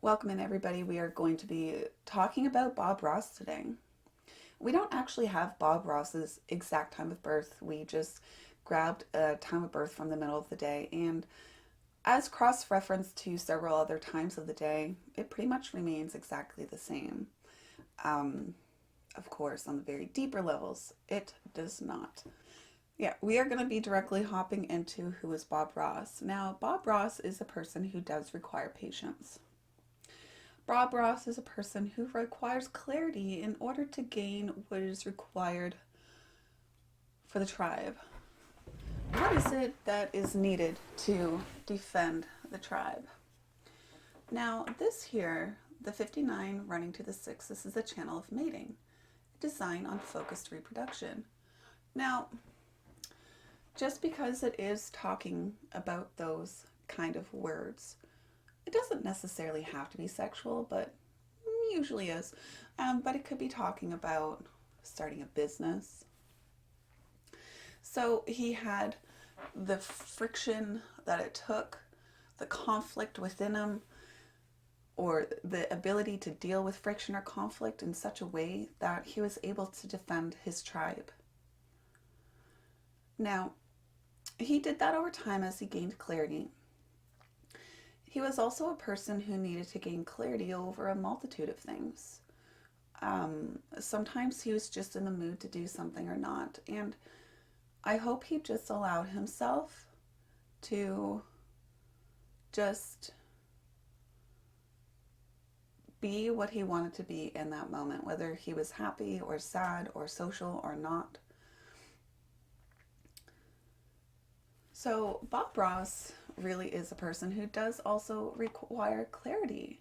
Welcome in, everybody. We are going to be talking about Bob Ross today. We don't actually have Bob Ross's exact time of birth. We just grabbed a time of birth from the middle of the day, and as cross reference to several other times of the day, it pretty much remains exactly the same. Um, of course, on the very deeper levels, it does not. Yeah, we are going to be directly hopping into who is Bob Ross. Now, Bob Ross is a person who does require patience. Bob Ross is a person who requires clarity in order to gain what is required for the tribe. What is it that is needed to defend the tribe? Now, this here, the 59 running to the 6, this is a channel of mating, design on focused reproduction. Now, just because it is talking about those kind of words, it doesn't necessarily have to be sexual, but usually is. But it could be talking about starting a business. So he had the friction that it took, the conflict within him, or the ability to deal with friction or conflict in such a way that he was able to defend his tribe. Now, he did that over time as he gained clarity. He was also a person who needed to gain clarity over a multitude of things. Sometimes he was just in the mood to do something or not. And I hope he just allowed himself to just be what he wanted to be in that moment, whether he was happy or sad or social or not. So Bob Ross really is a person who does also require clarity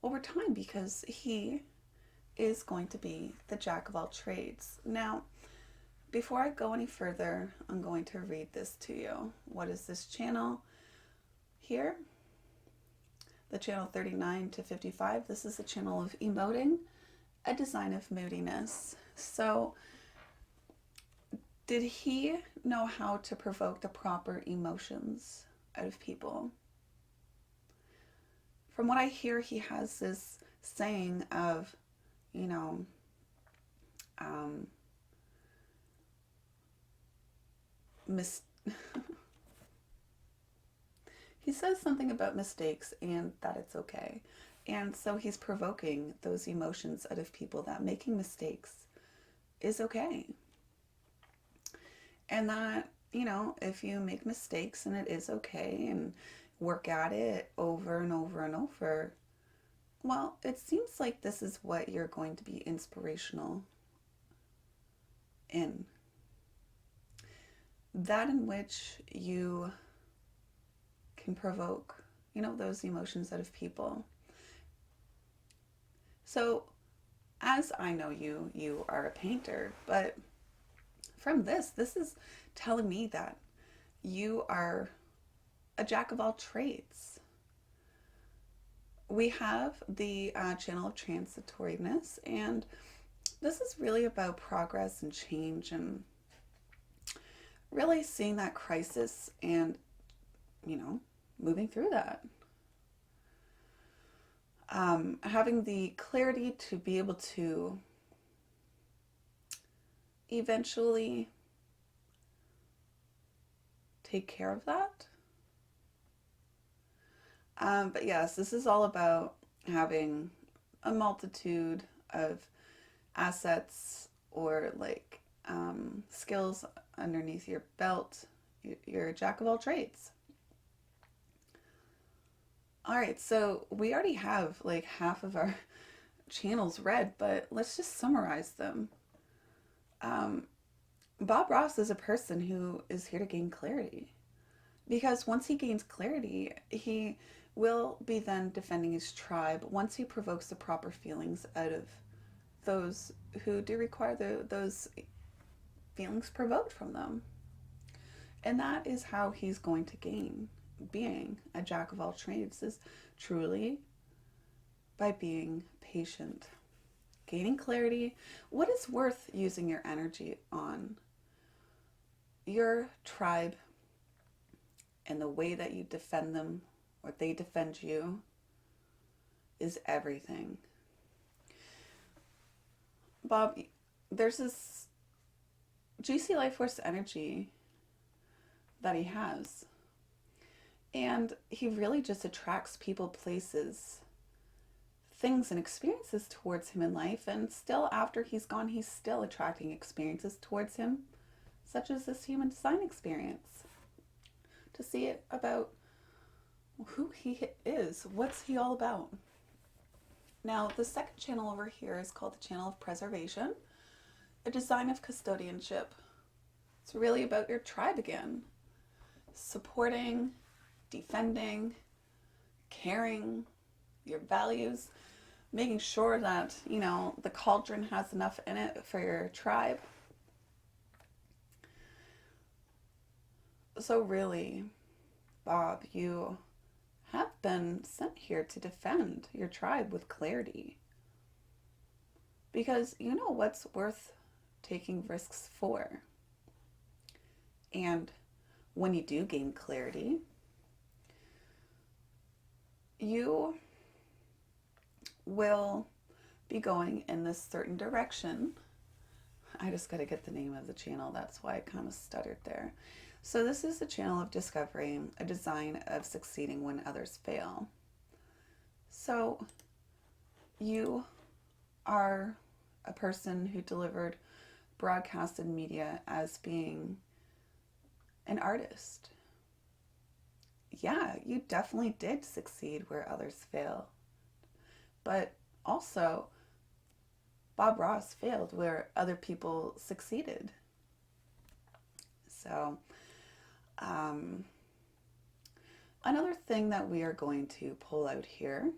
over time because he is going to be the jack of all trades. Now, before I go any further, I'm going to read this to you. What is this channel here? The channel 39 to 55. This is a channel of emoting, a design of moodiness. So, did he know how to provoke the proper emotions out of people? From what I hear, he has this saying of, you know, um, he says something about mistakes and that it's okay. And so he's provoking those emotions out of people that making mistakes is okay. And that, if you make mistakes and it is okay and work at it over and over and over, well, it seems like this is what you're going to be inspirational in. That in which you can provoke, those emotions out of people. So, as I know you, you are a painter, but from this is telling me that you are a jack of all trades. We have the channel of transitoriness, and this is really about progress and change and really seeing that crisis and, moving through that. Having the clarity to be able to eventually take care of that. But yes, this is all about having a multitude of assets or skills underneath your belt. You're a jack of all trades. All right, so we already have half of our channels read, but let's just summarize them. Bob Ross is a person who is here to gain clarity, because once he gains clarity, he will be then defending his tribe once he provokes the proper feelings out of those who do require those feelings provoked from them. And that is how he's going to gain being a jack of all trades, is truly by being patient, gaining clarity. What is worth using your energy on? Your tribe and the way that you defend them or they defend you is everything. Bob, there's this GC Life Force energy that he has. And he really just attracts people, places, things, and experiences towards him in life. And still, after he's gone, he's still attracting experiences towards him, such as this human design experience. To see it about who he is, what's he all about. Now, the second channel over here is called the Channel of Preservation, a design of custodianship. It's really about your tribe again, supporting, defending, caring, your values, making sure that, the cauldron has enough in it for your tribe. So really, Bob, you have been sent here to defend your tribe with clarity. Because you know what's worth taking risks for. And when you do gain clarity, you will be going in this certain direction. I just got to get the name of the channel. That's why I kind of stuttered there. So this is the channel of discovery, a design of succeeding when others fail. So you are a person who delivered broadcasted media as being an artist. Yeah, you definitely did succeed where others fail. But also, Bob Ross failed where other people succeeded. So, another thing that we are going to pull out here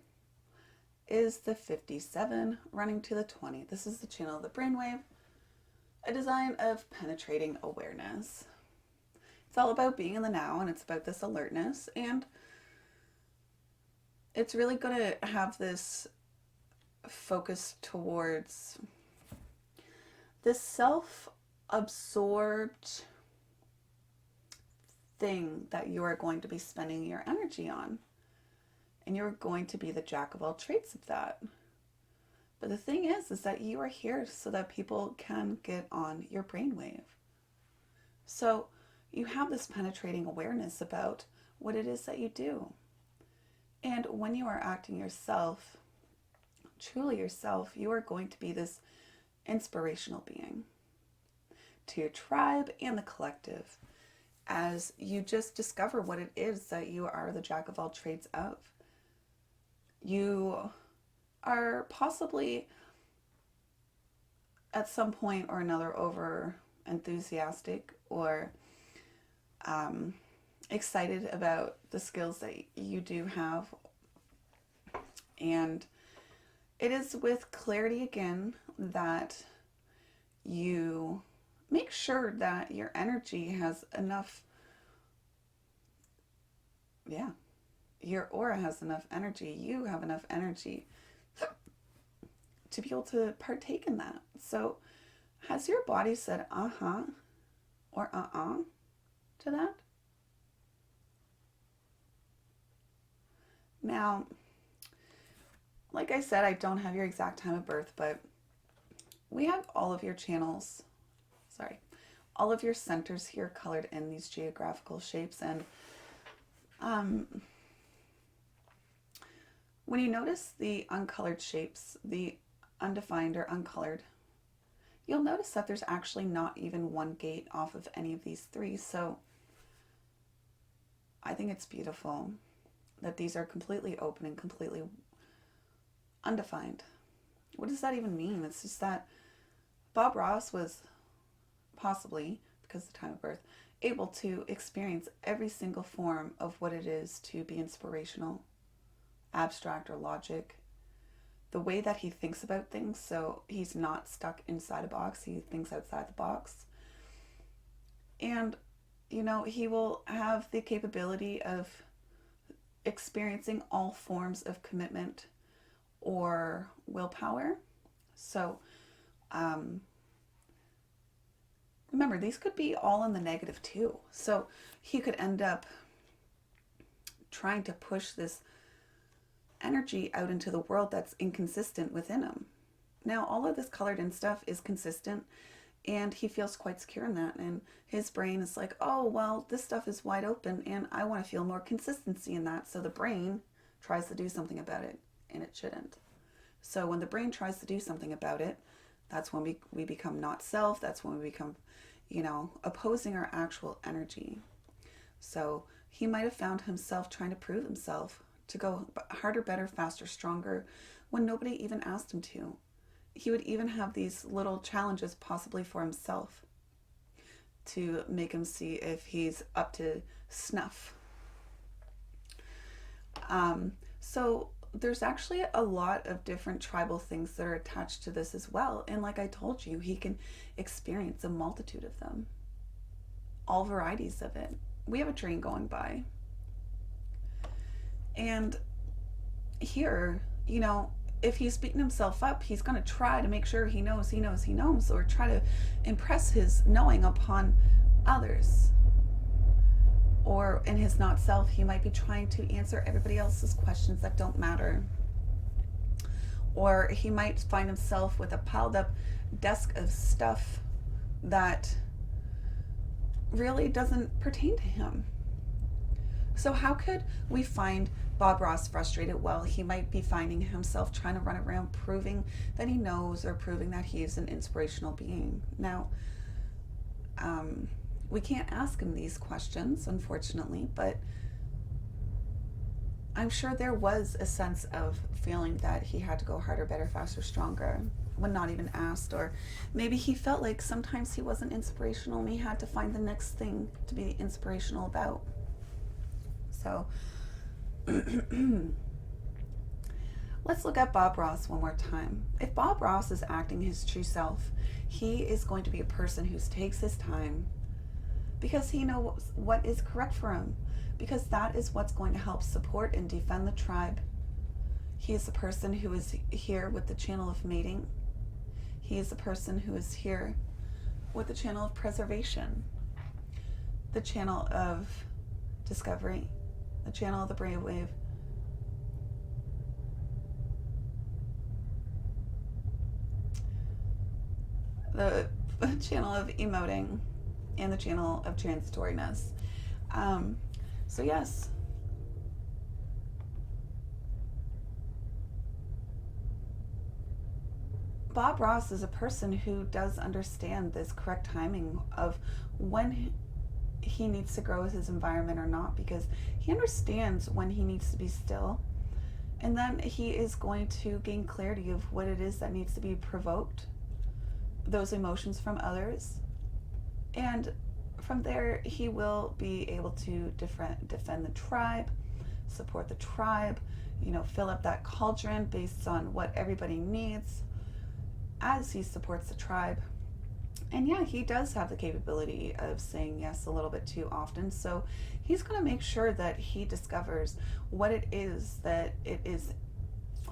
is the 57 running to the 20. This is the channel of the brainwave, a design of penetrating awareness. It's all about being in the now, and it's about this alertness, and it's really going to have this focus towards this self-absorbed thing that you are going to be spending your energy on. And you're going to be the jack of all trades of that. But the thing is that you are here so that people can get on your brainwave. So you have this penetrating awareness about what it is that you do. And when you are acting yourself, truly yourself, you are going to be this inspirational being to your tribe and the collective as you just discover what it is that you are the jack of all trades of. You are possibly at some point or another over enthusiastic or excited about the skills that you do have. And it is with clarity again that you make sure that your energy has enough, your aura has enough energy, you have enough energy to be able to partake in that. So has your body said uh-huh or to that? Now, like I said, I don't have your exact time of birth, but we have all of your channels, all of your centers here colored in these geographical shapes. And when you notice the uncolored shapes, the undefined or uncolored, you'll notice that there's actually not even one gate off of any of these three. So I think it's beautiful that these are completely open and completely undefined. What does that even mean? It's just that Bob Ross was possibly, because of the time of birth, able to experience every single form of what it is to be inspirational, abstract, or logic. The way that he thinks about things, so he's not stuck inside a box, he thinks outside the box. And, he will have the capability of experiencing all forms of commitment or willpower. So, remember, these could be all in the negative too. So he could end up trying to push this energy out into the world that's inconsistent within him. Now, all of this colored in stuff is consistent, and he feels quite secure in that. And his brain is like, oh, well, this stuff is wide open, and I want to feel more consistency in that. So the brain tries to do something about it, and it shouldn't. So when the brain tries to do something about it, that's when we become not self. That's when we become, opposing our actual energy. So he might have found himself trying to prove himself, to go harder, better, faster, stronger, when nobody even asked him to. He would even have these little challenges possibly for himself to make him see if he's up to snuff. So there's actually a lot of different tribal things that are attached to this as well. And like I told you, he can experience a multitude of them, all varieties of it. We have a train going by. And here, if he's beating himself up, he's going to try to make sure he knows, or try to impress his knowing upon others. Or in his not self, he might be trying to answer everybody else's questions that don't matter. Or he might find himself with a piled up desk of stuff that really doesn't pertain to him. So how could we find Bob Ross frustrated? Well, he might be finding himself trying to run around proving that he knows, or proving that he is an inspirational being. Now, we can't ask him these questions, unfortunately, but I'm sure there was a sense of feeling that he had to go harder, better, faster, stronger when not even asked. Or maybe he felt like sometimes he wasn't inspirational and he had to find the next thing to be inspirational about. So let's look at Bob Ross one more time. If Bob Ross is acting his true self, he is going to be a person who takes his time because he knows what is correct for him, because that is what's going to help support and defend the tribe. He is the person who is here with the channel of mating. He is the person who is here with the channel of preservation, the channel of discovery, the channel of the brainwave, the channel of emoting, and the channel of transitoriness. So yes, Bob Ross is a person who does understand this correct timing of when he needs to grow with his environment or not, because he understands when he needs to be still, and then he is going to gain clarity of what it is that needs to be provoked, those emotions from others, and from there he will be able to defend the tribe, support the tribe, fill up that cauldron based on what everybody needs as he supports the tribe. And yeah, he does have the capability of saying yes a little bit too often. So he's going to make sure that he discovers what it is that it is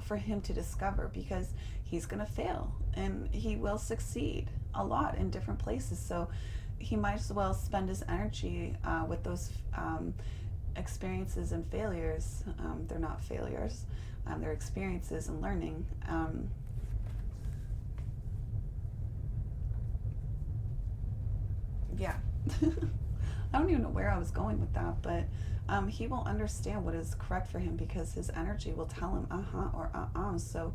for him to discover, because he's going to fail and he will succeed a lot in different places. So he might as well spend his energy with those experiences and failures. They're not failures. They're experiences and learning. Yeah. I don't even know where I was going with that, but he will understand what is correct for him because his energy will tell him or So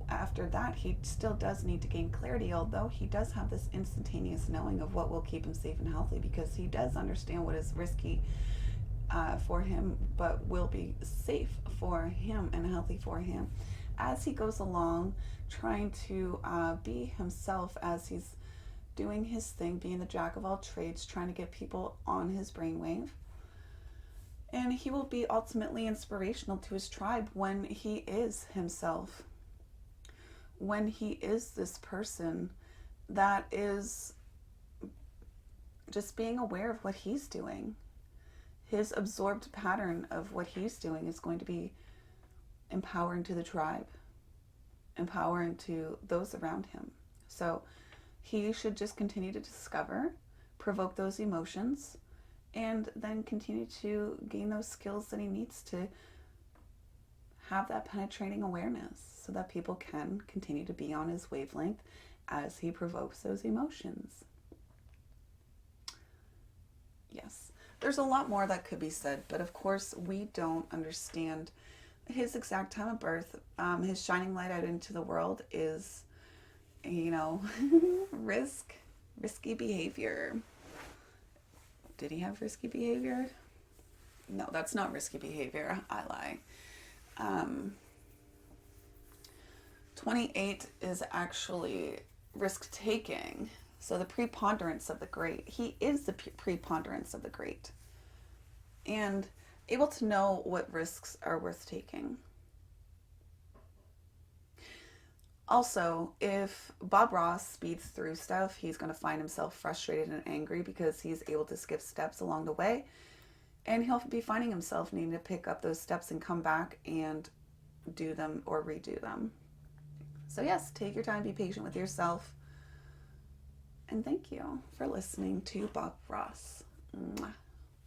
after that, he still does need to gain clarity, although he does have this instantaneous knowing of what will keep him safe and healthy, because he does understand what is risky for him, but will be safe for him and healthy for him as he goes along, trying to be himself as he's doing his thing, being the jack of all trades, trying to get people on his brainwave. And he will be ultimately inspirational to his tribe when he is himself. When he is this person that is just being aware of what he's doing. His absorbed pattern of what he's doing is going to be empowering to the tribe, empowering to those around him. So he should just continue to discover, provoke those emotions, and then continue to gain those skills that he needs to have that penetrating awareness so that people can continue to be on his wavelength as he provokes those emotions. Yes, there's a lot more that could be said, but of course we don't understand his exact time of birth. His shining light out into the world is, you know, risky behavior. Did he have risky behavior? No, that's not risky behavior. I lie. 28 is actually risk taking. So the preponderance of the great. He is the preponderance of the great. And able to know what risks are worth taking. Also, if Bob Ross speeds through stuff, he's going to find himself frustrated and angry because he's able to skip steps along the way. And he'll be finding himself needing to pick up those steps and come back and do them or redo them. So yes, take your time, be patient with yourself. And thank you for listening to Bob Ross. Mwah.